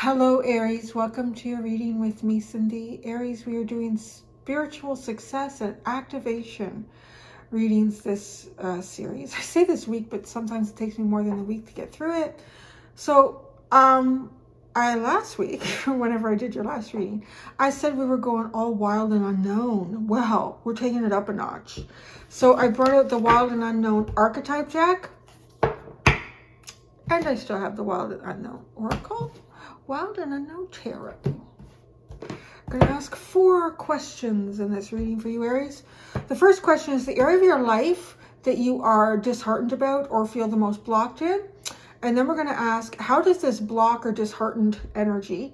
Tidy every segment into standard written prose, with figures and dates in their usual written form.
Hello, Aries. Welcome to your reading with me, Cindy. Aries, we are doing spiritual success and activation readings this series. I say this week, but sometimes it takes me more than a week to get through it. So, last week, whenever I did your last reading, I said we were going all wild and unknown. Well, we're taking it up a notch. So I brought out the Wild and Unknown Archetype deck, and I still have the Wild and Unknown Oracle. Wild and Unknown Tarot. I'm going to ask 4 questions in this reading for you, Aries. The first question is the area of your life that you are disheartened about or feel the most blocked in. And then we're going to ask, how does this block or disheartened energy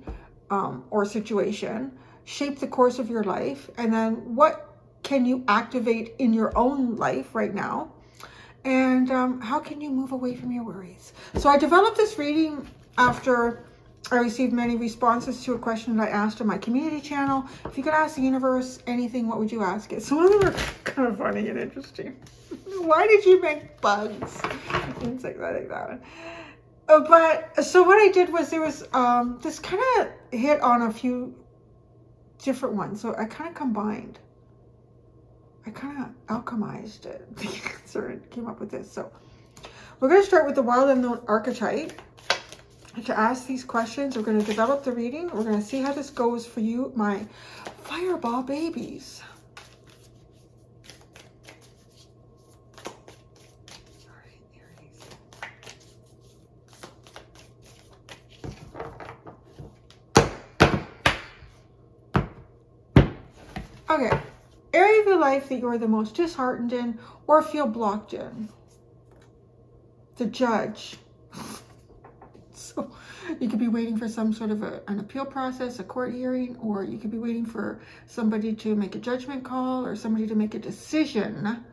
or situation shape the course of your life? And then what can you activate in your own life right now? And how can you move away from your worries? So I developed this reading after I received many responses to a question that I asked on my community channel. If you could ask the universe anything, what would you ask it? Some of them are kind of funny and interesting. Why did you make bugs? Things like that. But so what I did was there was this kind of hit on a few different ones. So I kind of combined. I kind of alchemized it. The answer and came up with this. So we're going to start with the Wild Unknown Archetype. To ask these questions, we're going to develop the reading. We're going to see how this goes for you, my fireball babies. Okay, area of your life that you're the most disheartened in or feel blocked in. The Judge. So you could be waiting for some sort of an appeal process, a court hearing, or you could be waiting for somebody to make a judgment call or somebody to make a decision.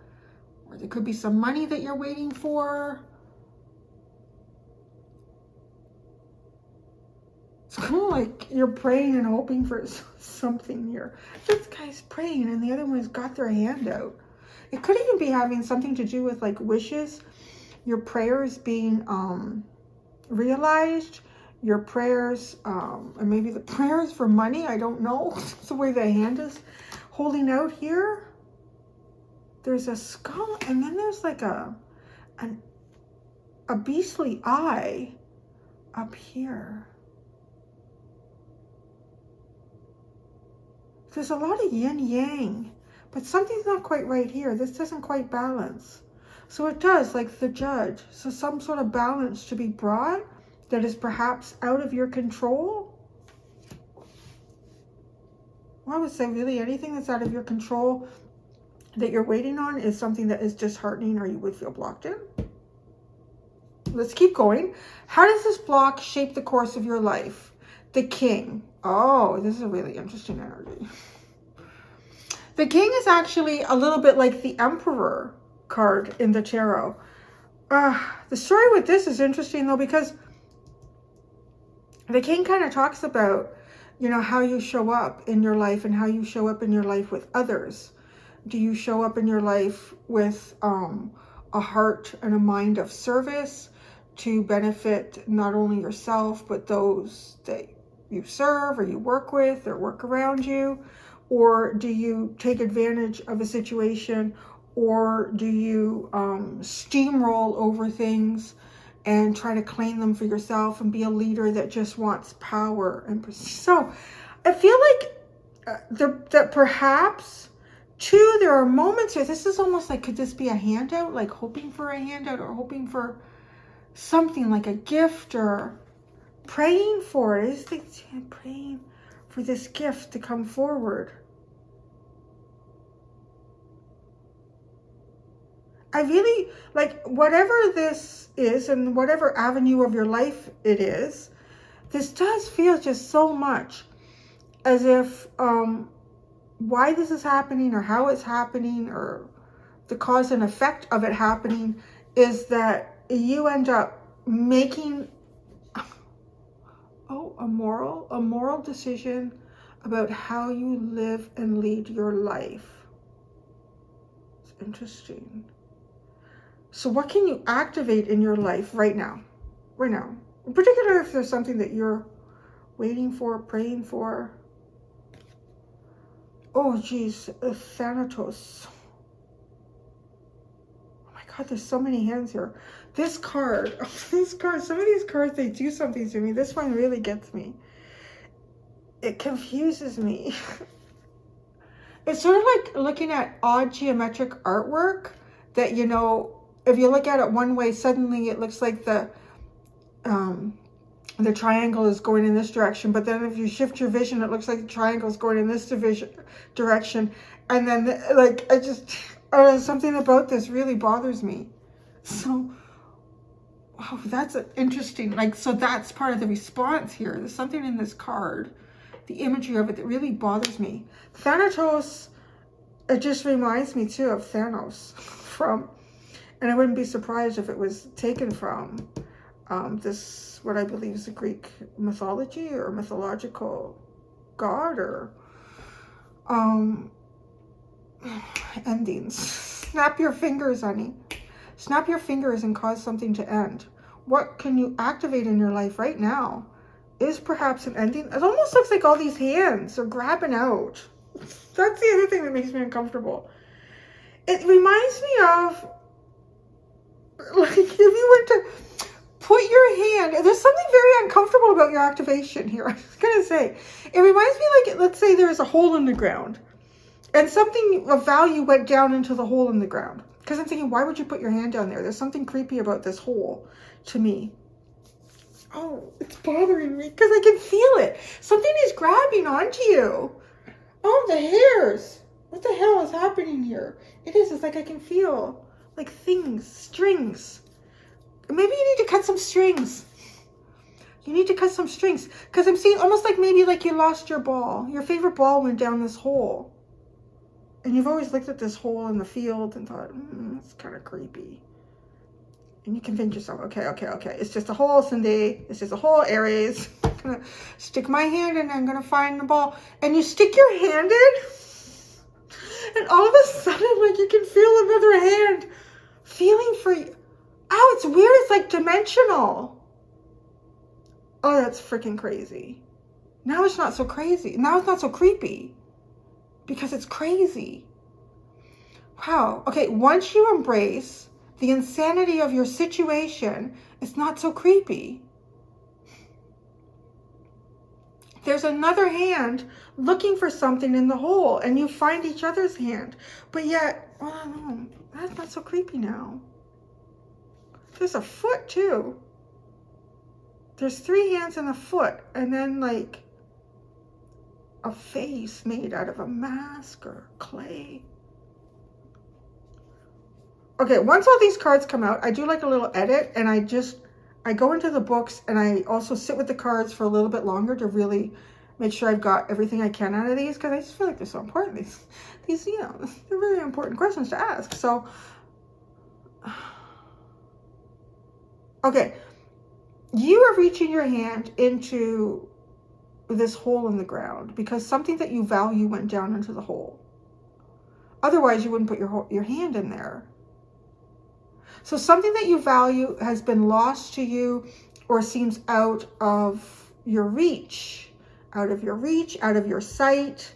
Or there could be some money that you're waiting for. It's kind of like you're praying and hoping for something here. This guy's praying and the other one's got their hand out. It could even be having something to do with like wishes, your prayers being realized, your prayers, and maybe the prayers for money. I don't know. It's the way the hand is holding out here. There's a skull, and then there's like a beastly eye up here. There's a lot of yin yang, but something's not quite right here. This doesn't quite balance. So it does, like the Judge. So some sort of balance to be brought that is perhaps out of your control. Well, I would say really anything that's out of your control that you're waiting on is something that is disheartening or you would feel blocked in. Let's keep going. How does this block shape the course of your life? The King. Oh, this is a really interesting energy. The King is actually a little bit like the Emperor card in the tarot. The story with this is interesting though, because the King kind of talks about, you know, how you show up in your life and how you show up in your life with others. Do you show up in your life with a heart and a mind of service to benefit not only yourself, but those that you serve or you work with or work around you? Or do you take advantage of a situation, or do you steamroll over things and try to claim them for yourself and be a leader that just wants power? And so I feel like that perhaps too, there are moments here. This is almost like, could this be a handout? Like hoping for a handout or hoping for something like a gift or praying for it. I just think praying for this gift to come forward. I really, like, whatever this is and whatever avenue of your life it is, this does feel just so much as if why this is happening or how it's happening or the cause and effect of it happening is that you end up making a moral decision about how you live and lead your life. It's interesting. So what can you activate in your life right now? In particular, if there's something that you're waiting for, praying for. Oh, geez, Thanatos. Oh my God, there's so many hands here. This card, this card, some of these cards, they do something to me. This one really gets me. It confuses me. It's sort of like looking at odd geometric artwork that, you know, if you look at it one way, suddenly it looks like the triangle is going in this direction, but then if you shift your vision, it looks like the triangle is going in this direction. And then, like, something about this really bothers me. So, oh, that's interesting. Like, so that's part of the response here. There's something in this card, the imagery of it, that really bothers me. Thanatos, it just reminds me too of Thanos from, and I wouldn't be surprised if it was taken from this, what I believe is a Greek mythology or mythological god, or endings. Snap your fingers, honey. Snap your fingers and cause something to end. What can you activate in your life right now is perhaps an ending. It almost looks like all these hands are grabbing out. That's the other thing that makes me uncomfortable. It reminds me of, like, if you were to put your hand, there's something very uncomfortable about your activation here. I was gonna say, it reminds me, like, let's say there's a hole in the ground and something of value went down into the hole in the ground. Because I'm thinking, why would you put your hand down there? There's something creepy about this hole to me. Oh, it's bothering me because I can feel it. Something is grabbing onto you. Oh, the hairs. What the hell is happening here? It's like I can feel like things, strings. Maybe you need to cut some strings. You need to cut some strings because I'm seeing almost like maybe like you lost your ball. Your favorite ball went down this hole. And you've always looked at this hole in the field and thought, it's kind of creepy. And you convince yourself, okay. It's just a hole, Cindy. It's just a hole, Aries. I'm going to stick my hand in and I'm going to find the ball. And you stick your hand in. And all of a sudden, like, you can feel another hand feeling for you. Oh, it's weird. It's like dimensional. Oh, that's freaking crazy. Now it's not so crazy. Now it's not so creepy. Because it's crazy. Wow. Okay, once you embrace the insanity of your situation, it's not so creepy. There's another hand looking for something in the hole, and you find each other's hand. But yet, oh, that's not so creepy now. There's a foot too. There's 3 hands and a foot, and then like a face made out of a mask or clay. Okay, once all these cards come out, I do like a little edit, and I go into the books and I also sit with the cards for a little bit longer to really make sure I've got everything I can out of these, because I just feel like they're so important. These, you know, they're very important questions to ask. So, okay, you are reaching your hand into this hole in the ground because something that you value went down into the hole. Otherwise, you wouldn't put your hand in there. So something that you value has been lost to you or seems out of your reach, out of your sight.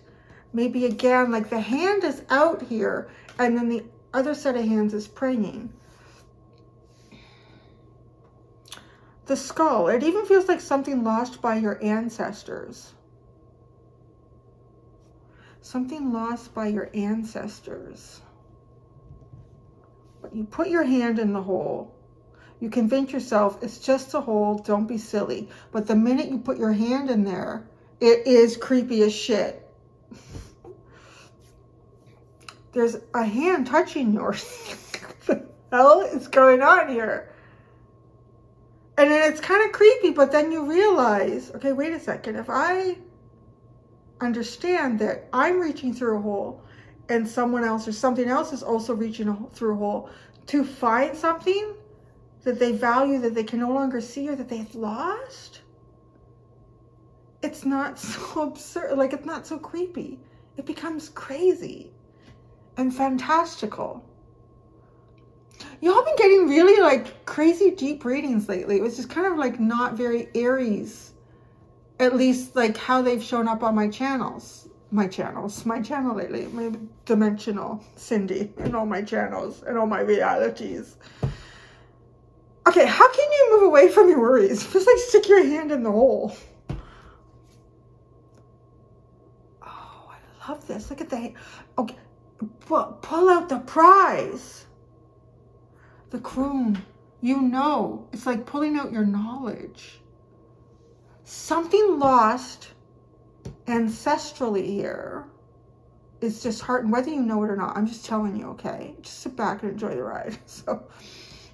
Maybe again, like the hand is out here and then the other set of hands is praying. The skull, it even feels like something lost by your ancestors. Something lost by your ancestors. But you put your hand in the hole. You convince yourself it's just a hole, don't be silly. But the minute you put your hand in there, it is creepy as shit. There's a hand touching yours. What the hell is going on here? And then it's kind of creepy, but then you realize, okay, wait a second. If I understand that I'm reaching through a hole and someone else or something else is also reaching through a hole to find something that they value, that they can no longer see or that they've lost, it's not so absurd. Like, it's not so creepy. It becomes crazy and fantastical. Y'all been getting really like crazy deep readings lately. It was just kind of like not very Aries at least like how they've shown up on my channel lately, maybe dimensional Cindy and all my channels and all my realities. Okay, how can you move away from your worries? Just like stick your hand in the hole. Oh, I love this. Look at that. Okay, pull out the prize. The croon. You know, it's like pulling out your knowledge. Something lost ancestrally here is disheartened, whether you know it or not. I'm just telling you, okay? Just sit back and enjoy the ride. So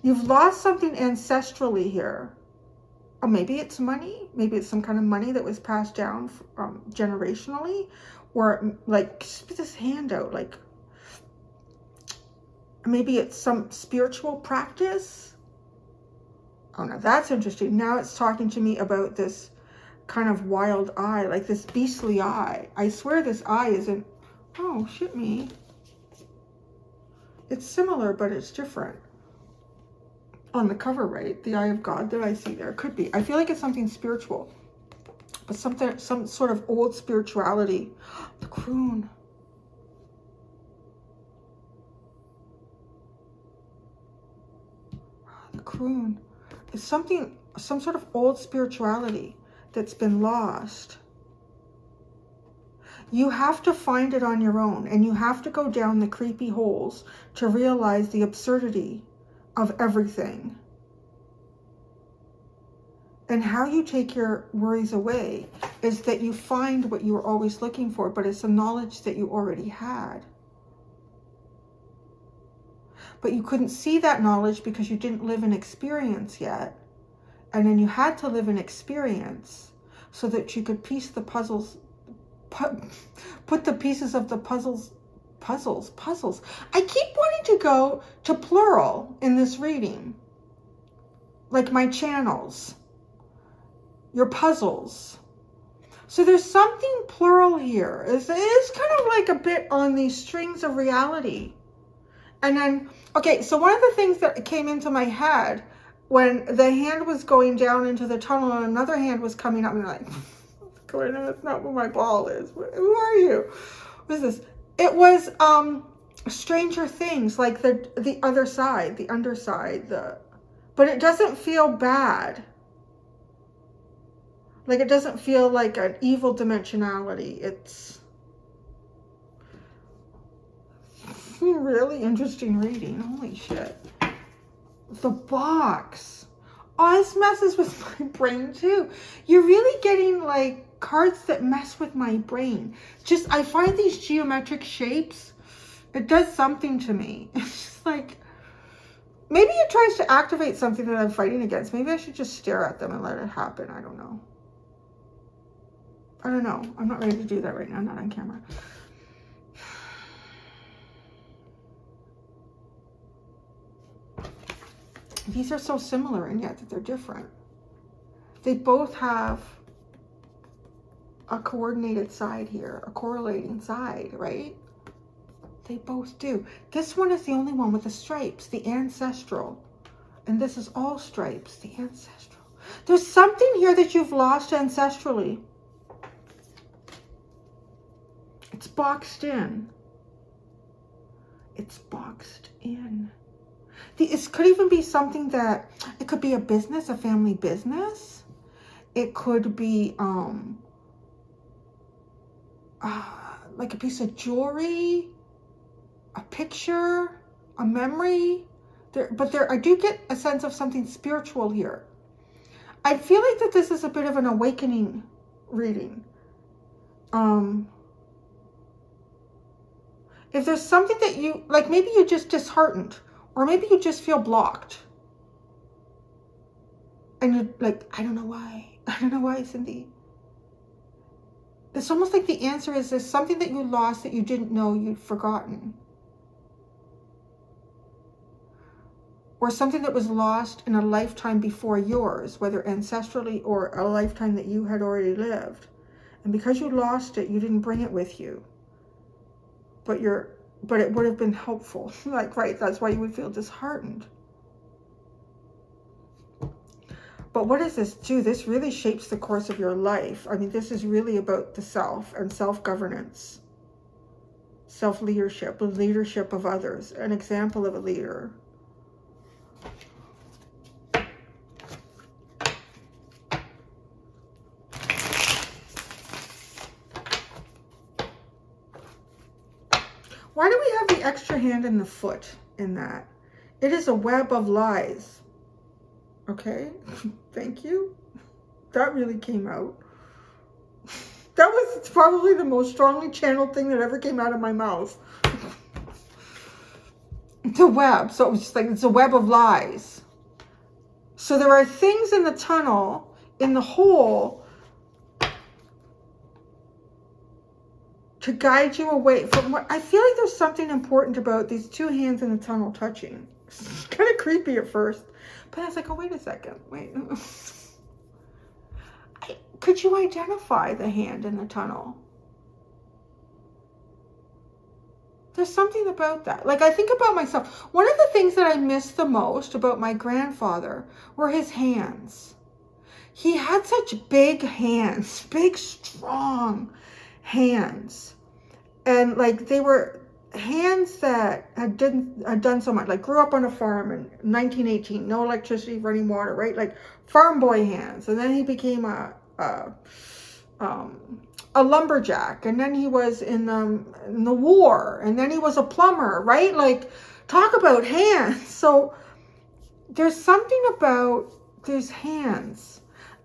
you've lost something ancestrally here. Or maybe it's money. Maybe it's some kind of money that was passed down generationally. Or like, just put this hand out. Like, maybe it's some spiritual practice. Oh, no, that's interesting. Now it's talking to me about this kind of wild eye, like this beastly eye. I swear this eye isn't, oh, shit me. It's similar, but it's different. On the cover, right? The eye of God that I see there. Could be. I feel like it's something spiritual. But some sort of old spirituality. The croon. The croon. It's something, some sort of old spirituality that's been lost. You have to find it on your own, and you have to go down the creepy holes to realize the absurdity of everything. And how you take your worries away is that you find what you were always looking for, but it's a knowledge that you already had. But you couldn't see that knowledge because you didn't live an experience yet. And then you had to live an experience so that you could piece the puzzles, put the pieces of the puzzles. I keep wanting to go to plural in this reading. Like my channels, your puzzles. So there's something plural here. It is kind of like a bit on these strings of reality. And then, okay, so one of the things that came into my head when the hand was going down into the tunnel and another hand was coming up, and like, that's not what my ball is. Who are you? What is this? It was Stranger Things, like the other side, the underside, but it doesn't feel bad. Like, it doesn't feel like an evil dimensionality. It's really interesting reading. Holy shit. The box. Oh, this messes with my brain too. You're really getting like cards that mess with my brain. Just, I find these geometric shapes, it does something to me. It's just like, maybe it tries to activate something that I'm fighting against. Maybe I should just stare at them and let it happen. I don't know. I don't know. I'm not ready to do that right now. I'm not on camera. These are so similar and yet that they're different. They both have a coordinated side here, a correlating side, right? They both do. This one is the only one with the stripes, the ancestral. And this is all stripes, the ancestral. There's something here that you've lost ancestrally. It's boxed in. It's boxed in. It could even be something that, it could be a business, a family business. It could be like a piece of jewelry, a picture, a memory. I do get a sense of something spiritual here. I feel like that this is a bit of an awakening reading. If there's something that you, like maybe you're just disheartened, or maybe you just feel blocked. And you're like, I don't know why. I don't know why, Cindy. It's almost like the answer is there's something that you lost that you didn't know you'd forgotten. Or something that was lost in a lifetime before yours, whether ancestrally or a lifetime that you had already lived. And because you lost it, you didn't bring it with you. But it would have been helpful. Like, right, that's why you would feel disheartened. But what does this do? This really shapes the course of your life. I mean, this is really about the self and self-governance, self-leadership, the leadership of others, an example of a leader. Why do we have the extra hand and the foot in that? It is a web of lies. Okay, thank you. That really came out. That was probably the most strongly channeled thing that ever came out of my mouth. The web. So it's like, it's a web of lies. So there are things in the tunnel, in the hole, to guide you away from what I feel like. There's something important about these two hands in the tunnel touching. It's kind of creepy at first, but I was like, oh, wait a second, wait. Could you identify the hand in the tunnel? There's something about that. Like, I think about myself. One of the things that I miss the most about my grandfather were his hands. He had such big hands, big, strong hands. And like, they were hands that had done so much. Like, grew up on a farm in 1918, no electricity, running water, right? Like farm boy hands. And then he became a lumberjack, and then he was in the war, and then he was a plumber, right? Like, talk about hands. So there's something about these hands.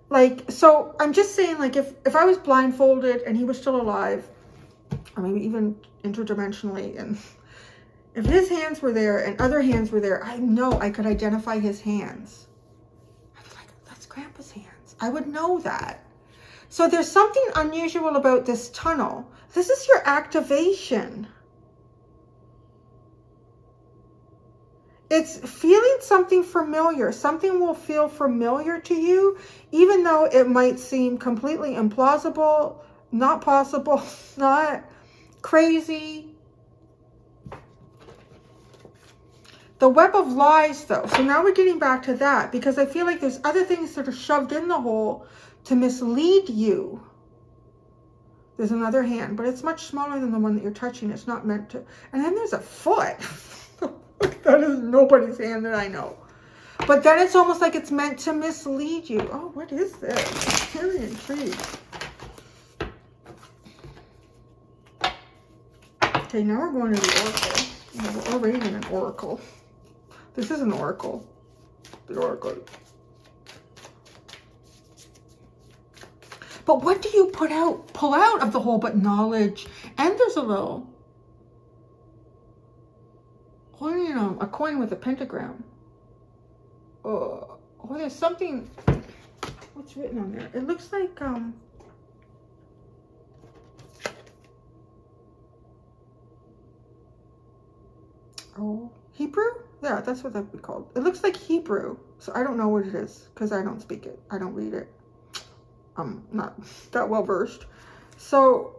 Like, so I'm just saying, like, if I was blindfolded and he was still alive, or maybe even interdimensionally, and if his hands were there and other hands were there, I know I could identify his hands. I'd be like, that's Grandpa's hands. I would know that. So there's something unusual about this tunnel. This is your activation. It's feeling something familiar. Something will feel familiar to you, even though it might seem completely implausible, not possible, not crazy. The web of lies, though. So now we're getting back to that, because I feel like there's other things that are shoved in the hole to mislead you. There's another hand, but it's much smaller than the one that you're touching. It's not meant to. And then there's a foot. That is nobody's hand that I know. But then it's almost like it's meant to mislead you. Oh, what is this? I'm very intrigued. Okay, now we're going to the oracle. We're already in an oracle. This is an oracle. The oracle. But what do you pull out of the hole but knowledge? And there's a little, you know, a coin with a pentagram. Oh, there's something. What's written on there? It looks like Hebrew? Yeah, that's what that would be called. It looks like Hebrew. So I don't know what it is because I don't speak it. I don't read it. I'm not that well versed. So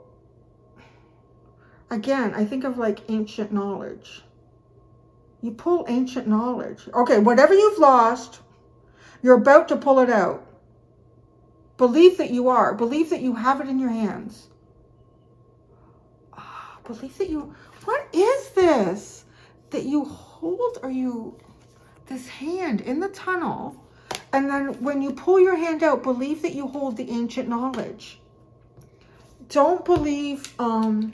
again, I think of like ancient knowledge. You pull ancient knowledge. Okay, whatever you've lost, you're about to pull it out. Believe that you are. Believe that you have it in your hands. Believe that you... What is this? That you hold, or you... This hand in the tunnel... And then when you pull your hand out, believe that you hold the ancient knowledge. Don't believe the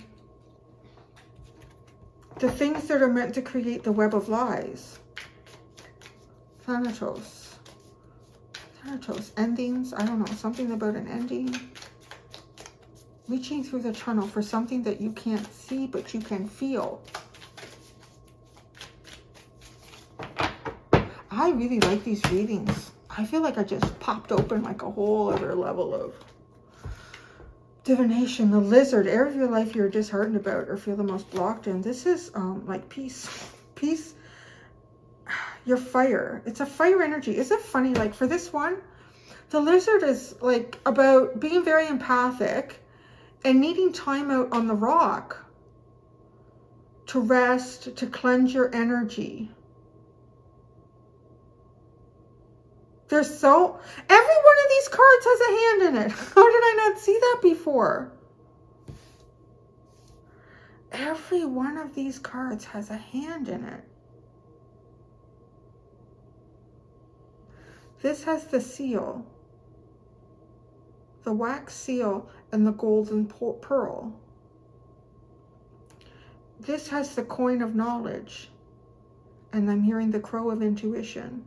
things that are meant to create the web of lies. Thanatos. Thanatos. Endings. I don't know. Something about an ending. Reaching through the tunnel for something that you can't see, but you can feel. I really like these readings. I feel like I just popped open like a whole other level of divination. The lizard, area of your life you're disheartened about or feel the most blocked in. This is like peace. Peace. Your fire. It's a fire energy. Isn't it funny? Like for this one, the lizard is like about being very empathic and needing time out on the rock to rest, to cleanse your energy. Every one of these cards has a hand in it. How did I not see that before? Every one of these cards has a hand in it. This has the seal, the wax seal, and the golden pearl. This has the coin of knowledge, and I'm hearing the crow of intuition.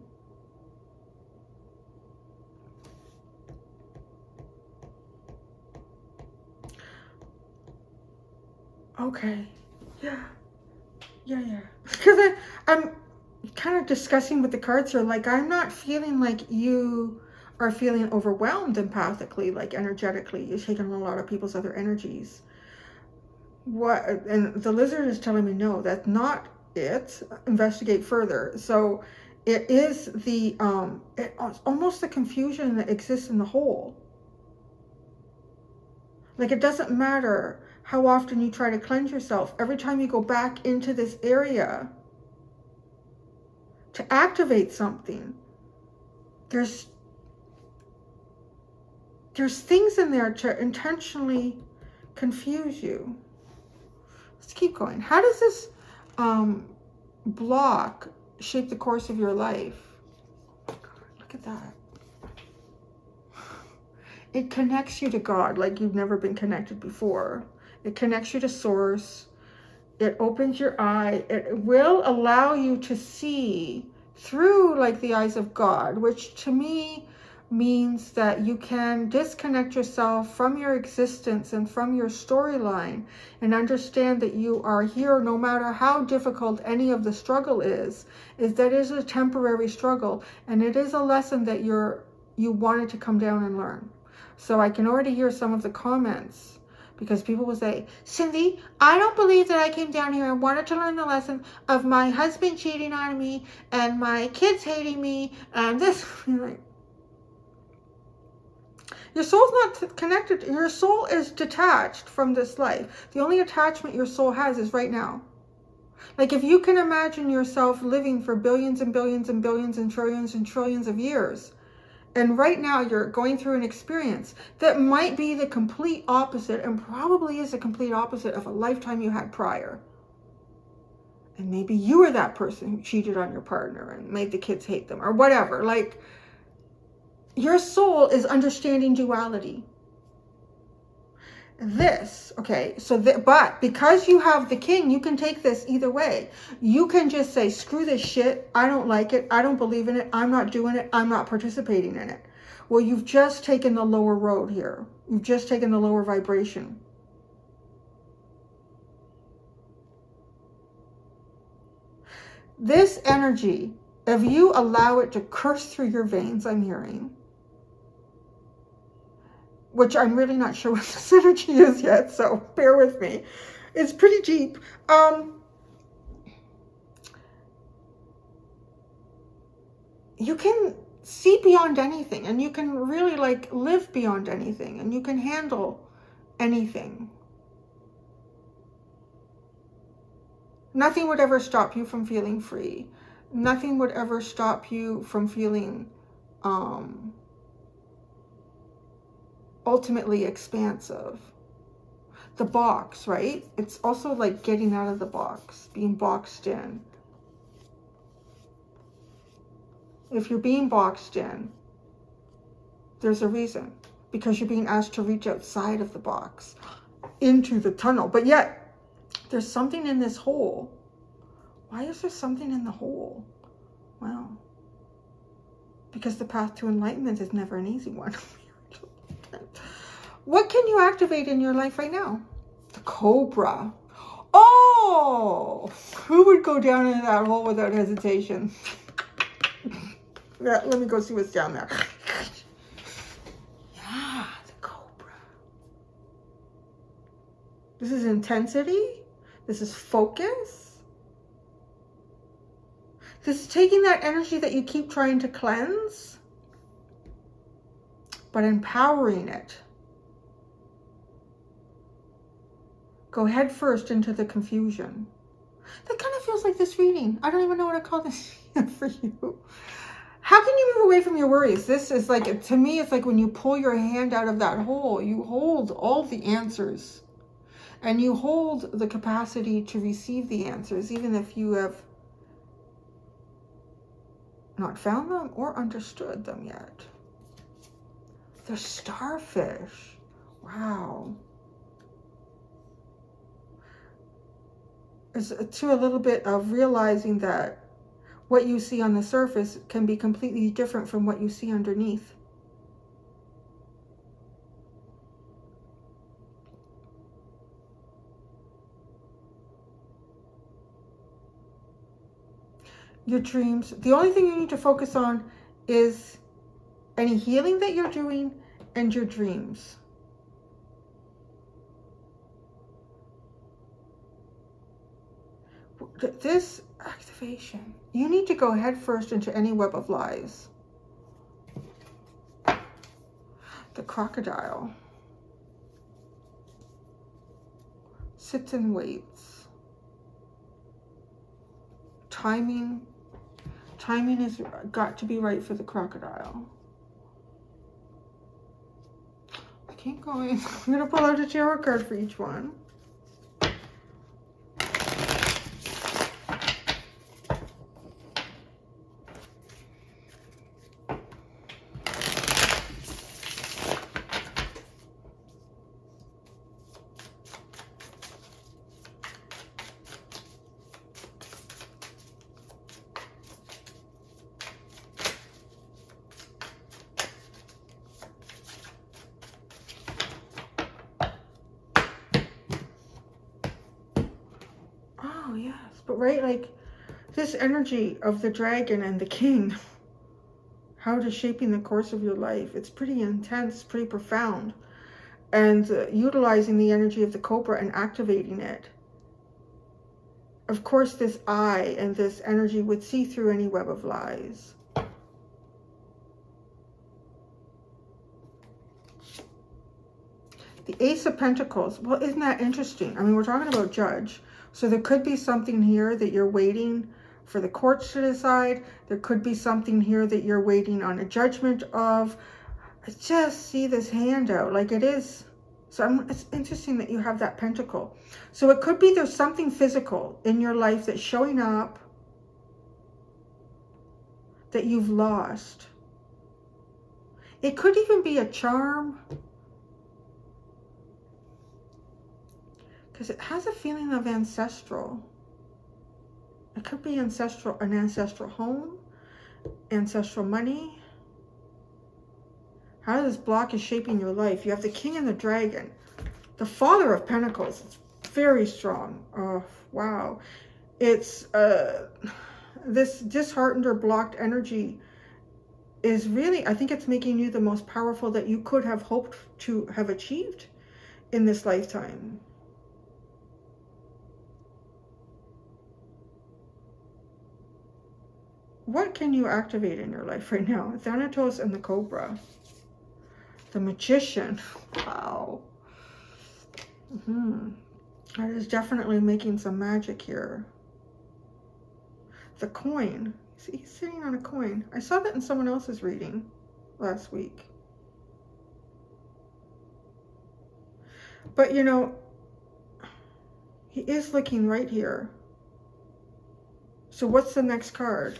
Okay, yeah. Because I'm kind of discussing with the cards here, like I'm not feeling like you are feeling overwhelmed empathically, like energetically. You're taking on a lot of people's other energies. And the lizard is telling me, no, that's not it. Investigate further. So it is the, it's almost the confusion that exists in the whole. Like it doesn't matter how often you try to cleanse yourself. Every time you go back into this area to activate something, there's things in there to intentionally confuse you. Let's keep going. How does this block shape the course of your life? Look at that. It connects you to God like you've never been connected before. It connects you to source. It opens your eye. It will allow you to see through like the eyes of God, which to me means that you can disconnect yourself from your existence and from your storyline and understand that you are here no matter how difficult any of the struggle is that is a temporary struggle, and it is a lesson that you wanted to come down and learn. So I can already hear some of the comments, because people will say, Cindy, I don't believe that I came down here and wanted to learn the lesson of my husband cheating on me and my kids hating me and this. Like, your soul's not connected. Your soul is detached from this life. The only attachment your soul has is right now. Like if you can imagine yourself living for billions and billions and billions and trillions of years, and right now you're going through an experience that might be the complete opposite, and probably is the complete opposite of a lifetime you had prior. And maybe you were that person who cheated on your partner and made the kids hate them or whatever. Like, your soul is understanding duality. This, okay, so but because you have the king, you can take this either way. You can just say, screw this shit, I don't like it, I don't believe in it, I'm not doing it, I'm not participating in it. Well, you've just taken the lower road here. You've just taken the lower vibration. This energy, if you allow it to curse through your veins, I'm hearing, which I'm really not sure what this energy is yet, so bear with me. It's pretty deep. You can see beyond anything, and you can really like live beyond anything, and you can handle anything. Nothing would ever stop you from feeling free. Nothing would ever stop you from feeling ultimately expansive. The box, right? It's also like getting out of the box, being boxed in. If you're being boxed in, there's a reason, because you're being asked to reach outside of the box into the tunnel. But yet there's something in this hole. Why is there something in the hole? Well, because the path to enlightenment is never an easy one. What can you activate in your life right now? The cobra. Oh, who would go down into that hole without hesitation? Yeah, let me go see what's down there. Yeah, the cobra. This is intensity. This is focus. This is taking that energy that you keep trying to cleanse, but empowering it. Go head first into the confusion. That kind of feels like this reading. I don't even know what I call this for you. How can you move away from your worries? This is like, to me, it's like when you pull your hand out of that hole, you hold all the answers. And you hold the capacity to receive the answers, even if you have not found them or understood them yet. The starfish. Wow. It's to a little bit of realizing that what you see on the surface can be completely different from what you see underneath. Your dreams. The only thing you need to focus on is any healing that you're doing and your dreams. This activation, you need to go head first into any web of lies. The crocodile sits and waits. Timing has got to be right for the crocodile. Keep going. I'm going to pull out a tarot card for each one. Oh, yes. But right, like this energy of the dragon and the king, how it is shaping the course of your life. It's pretty intense, pretty profound. And utilizing the energy of the cobra and activating it. Of course, this eye and this energy would see through any web of lies. The Ace of Pentacles. Well, isn't that interesting? I mean, we're talking about judge. So there could be something here that you're waiting for the courts to decide. There could be something here that you're waiting on a judgment of. I just see this handout like it is. So it's interesting that you have that pentacle. So it could be there's something physical in your life that's showing up that you've lost. It could even be a charm. Because it has a feeling of ancestral. It could be ancestral, an ancestral home, ancestral money. How this block is shaping your life. You have the King and the Dragon. The Father of Pentacles. It's very strong. Oh, wow. It's this disheartened or blocked energy is really, I think it's making you the most powerful that you could have hoped to have achieved in this lifetime. What can you activate in your life right now? Thanatos and the Cobra. The Magician. Wow. That is definitely making some magic here. The coin. See, he's sitting on a coin. I saw that in someone else's reading last week. But, you know, he is looking right here. So what's the next card?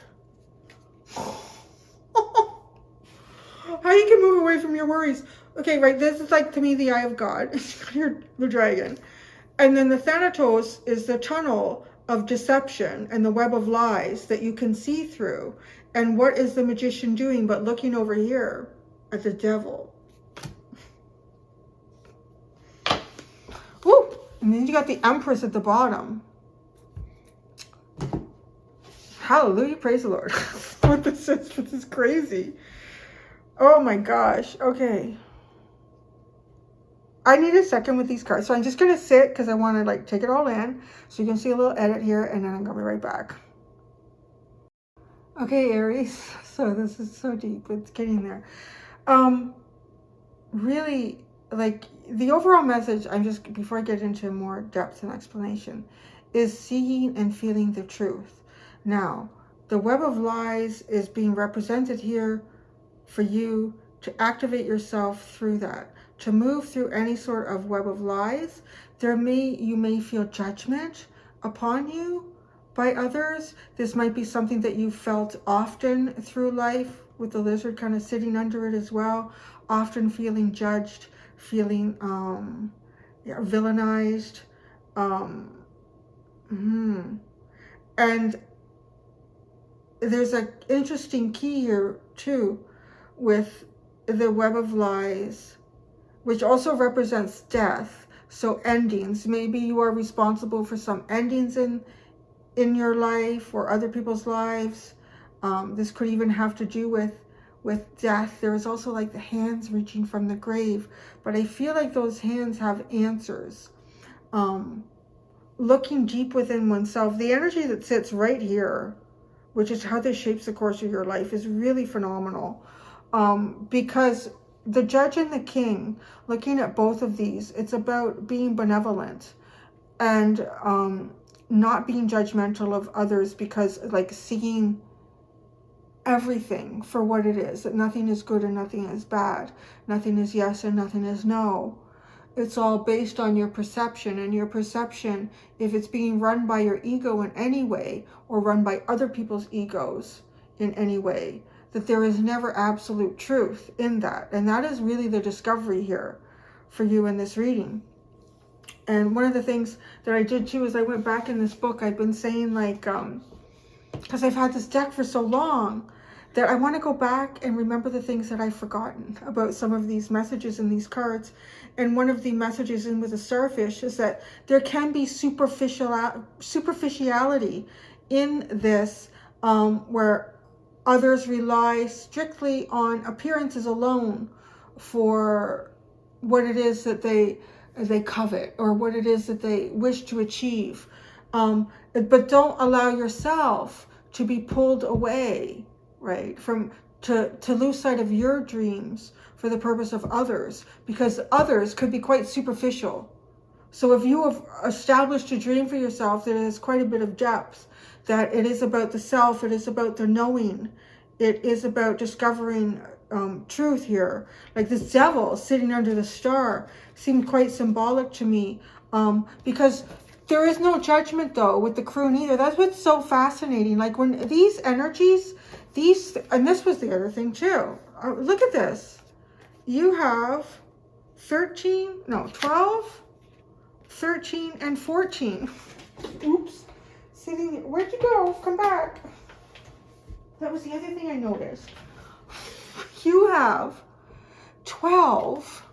How you can move away from your worries. Okay, right, this is like, to me, the eye of God. The dragon. And then the Thanatos is the tunnel of deception and the web of lies that you can see through. And what is the magician doing but looking over here at the devil? Woo! And then you got the Empress at the bottom. Hallelujah, praise the Lord. What this is crazy. Oh my gosh. Okay. I need a second with these cards. So I'm just going to sit because I want to like take it all in. So you can see a little edit here and then I'm going to be right back. Okay, Aries. So this is so deep. It's getting there. Really, like the overall message, I'm just, before I get into more depth and explanation, is seeing and feeling the truth. Now, the web of lies is being represented here for you to activate yourself through that, to move through any sort of web of lies. You may feel judgment upon you by others. This might be something that you felt often through life, with the lizard kind of sitting under it as well, often feeling judged, feeling villainized. And there's an interesting key here too with the web of lies, which also represents death. So endings. Maybe you are responsible for some endings in your life or other people's lives. This could even have to do with death. There is also like the hands reaching from the grave, but I feel like those hands have answers. Looking deep within oneself, the energy that sits right here, which is how this shapes the course of your life, is really phenomenal. Because the Judge and the King, looking at both of these, it's about being benevolent and not being judgmental of others, because like seeing everything for what it is, that nothing is good and nothing is bad, nothing is yes and nothing is no. It's all based on your perception, and your perception, if it's being run by your ego in any way or run by other people's egos in any way, that there is never absolute truth in that. And that is really the discovery here for you in this reading. And one of the things that I did too is I went back in this book. I've been saying like, because I've had this deck for so long, that I want to go back and remember the things that I've forgotten about some of these messages in these cards. And one of the messages in with the starfish is that there can be superficiality in this, where others rely strictly on appearances alone for what it is that they covet or what it is that they wish to achieve. But don't allow yourself to be pulled away, right, to lose sight of your dreams for the purpose of others, because others could be quite superficial. So if you have established a dream for yourself that has quite a bit of depth, that it is about the self, it is about the knowing, it is about discovering truth here. Like this devil sitting under the star seemed quite symbolic to me, because there is no judgment though with the Croon either. That's what's so fascinating. Like when these energies, and this was the other thing too. Look at this. You have 12, 13, and 14. Oops. Sitting, where'd you go? Come back. That was the other thing I noticed. You have 12,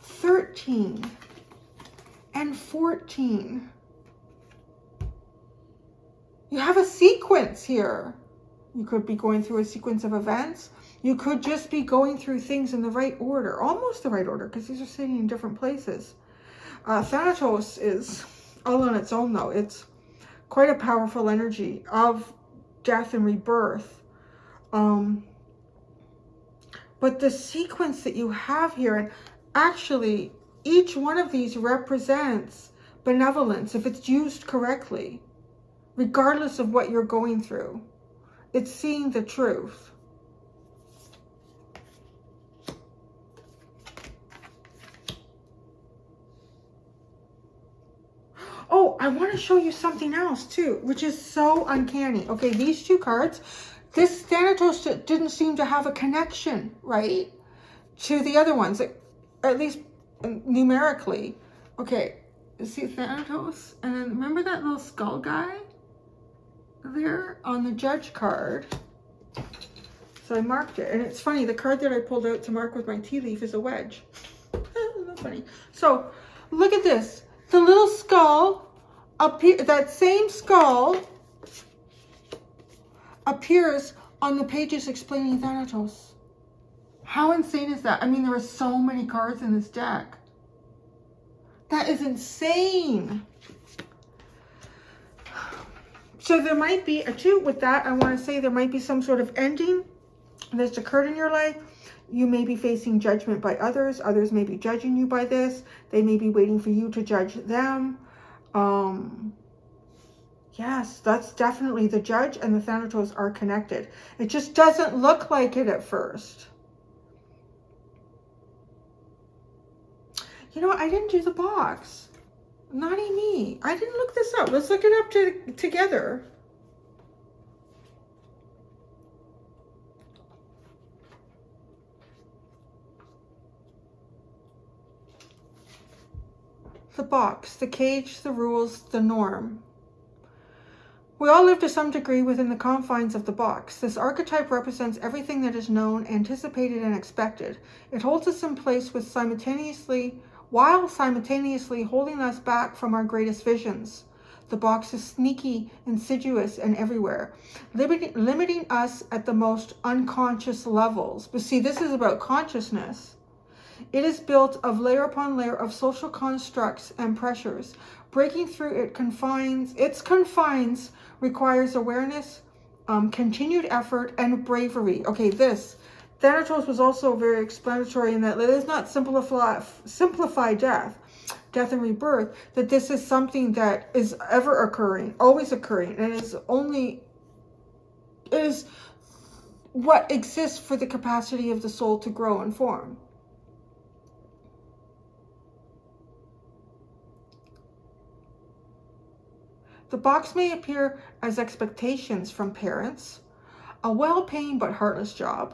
13, and 14. You have a sequence here. You could be going through a sequence of events. You could just be going through things in the right order, almost the right order, because these are sitting in different places. Thanatos is all on its own though. It's quite a powerful energy of death and rebirth. But the sequence that you have here, and actually each one of these represents benevolence if it's used correctly, regardless of what you're going through. It's seeing the truth. Oh, I want to show you something else too, which is so uncanny. Okay, these two cards, this Thanatos didn't seem to have a connection, right, to the other ones, at least numerically. Okay, see Thanatos, and then remember that little skull guy there on the Judge card? So I marked it, and it's funny, the card that I pulled out to mark with my tea leaf is a wedge. Isn't that funny? So look at this. The little skull, that same skull appears on the pages explaining Thanatos. How insane is that? I mean, there are so many cards in this deck. That is insane. So there might be with that, I want to say there might be some sort of ending that's occurred in your life. You may be facing judgment by others. Others may be judging you by this. They may be waiting for you to judge them. Yeah, Yes, that's definitely the Judge and the Thanatos are connected. It just doesn't look like it at first. You know, I didn't do the box. Naughty me. I didn't look this up. Let's look it up together. The box, the cage, the rules, the norm. We all live to some degree within the confines of the box. This archetype represents everything that is known, anticipated, and expected. It holds us in place while simultaneously holding us back from our greatest visions. The box is sneaky, insidious, and everywhere, limiting us at the most unconscious levels. But see, this is about consciousness. It is built of layer upon layer of social constructs and pressures. Breaking through its confines requires awareness, continued effort, and bravery. Okay, this Thanatos was also very explanatory in that it is not simplify death and rebirth, that this is something that is ever occurring, always occurring, and it is what exists for the capacity of the soul to grow and form. The box may appear as expectations from parents, a well-paying but heartless job,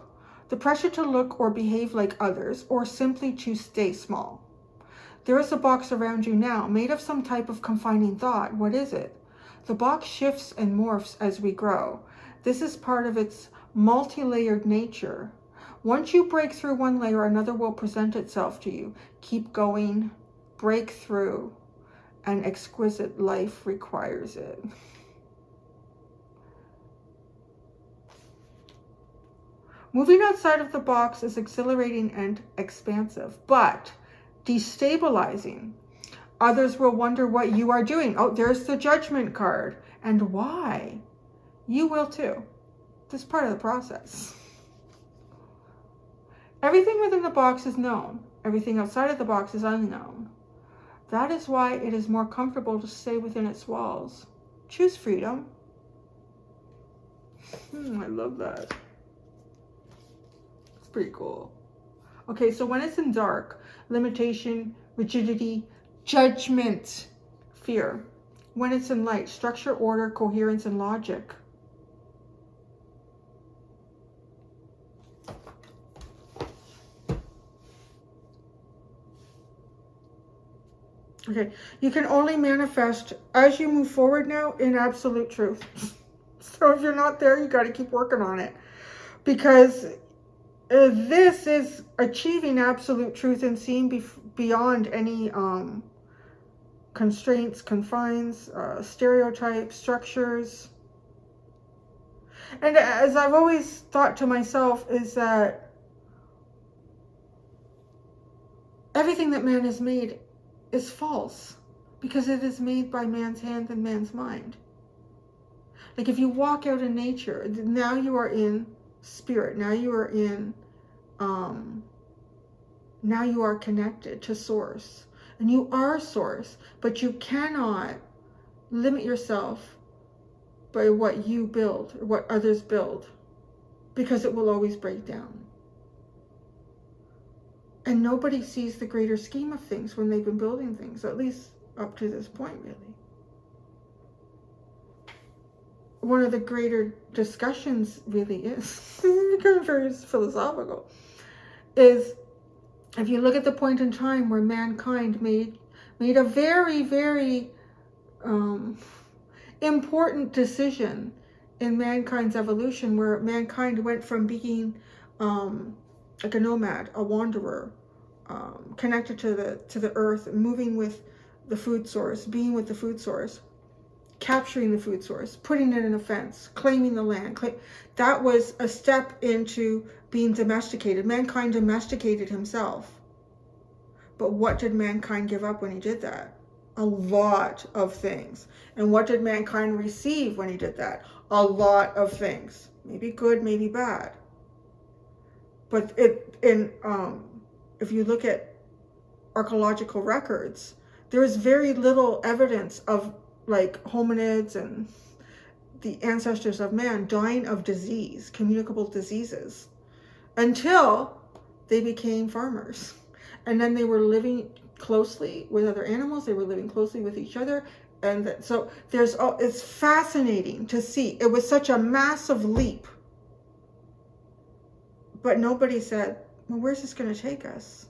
the pressure to look or behave like others, or simply to stay small. There is a box around you now, made of some type of confining thought. What is it? The box shifts and morphs as we grow. This is part of its multi-layered nature. Once you break through one layer, another will present itself to you. Keep going, break through. An exquisite life requires it. Moving outside of the box is exhilarating and expansive, but destabilizing. Others will wonder what you are doing. Oh, there's the Judgment card. And why? You will too. This is part of the process. Everything within the box is known. Everything outside of the box is unknown. That is why it is more comfortable to stay within its walls. Choose freedom. I love that. It's pretty cool. Okay, so when it's in dark, limitation, rigidity, judgment, fear. When it's in light, structure, order, coherence, and logic. Okay, you can only manifest as you move forward now in absolute truth. So if you're not there, you got to keep working on it. Because this is achieving absolute truth and seeing beyond any constraints, confines, stereotypes, structures. And as I've always thought to myself is that everything that man has made is false, because it is made by man's hand and man's mind. Like if you walk out in nature, now you are in spirit, now you are in now you are connected to source, and you are source, but you cannot limit yourself by what you build or what others build, because it will always break down. And nobody sees the greater scheme of things when they've been building things, at least up to this point, really. One of the greater discussions really is, it becomes very philosophical, is if you look at the point in time where mankind made a very, very important decision in mankind's evolution, where mankind went from being like a nomad, a wanderer, connected to the earth, moving with the food source, being with the food source, capturing the food source, putting it in a fence, claiming the land. That was a step into being domesticated. Mankind domesticated himself. But what did mankind give up when he did that? A lot of things. And what did mankind receive when he did that? A lot of things. Maybe good, maybe bad. But if you look at archaeological records, there is very little evidence of like hominids and the ancestors of man dying of disease, communicable diseases, until they became farmers. And then they were living closely with other animals. They were living closely with each other. And so it's fascinating to see. It was such a massive leap. But nobody said, well, where's this going to take us?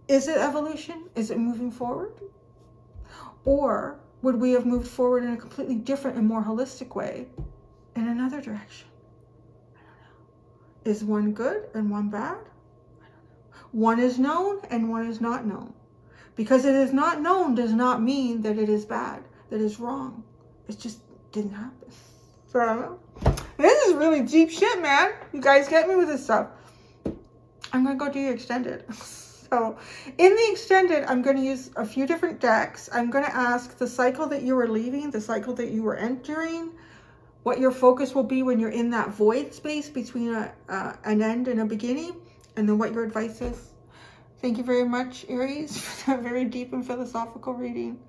Is it evolution? Is it moving forward? Or would we have moved forward in a completely different and more holistic way in another direction? I don't know. Is one good and one bad? I don't know. One is known and one is not known. Because it is not known does not mean that it is bad, that is wrong. It just didn't happen. So I don't know. This is really deep shit, man. You guys get me with this stuff. I'm going to go do your extended. So in the extended, I'm going to use a few different decks. I'm going to ask the cycle that you were leaving, the cycle that you were entering, what your focus will be when you're in that void space between an end and a beginning, and then what your advice is. Thank you very much, Aries, for that very deep and philosophical reading.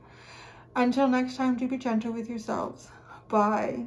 Until next time, do be gentle with yourselves. Bye.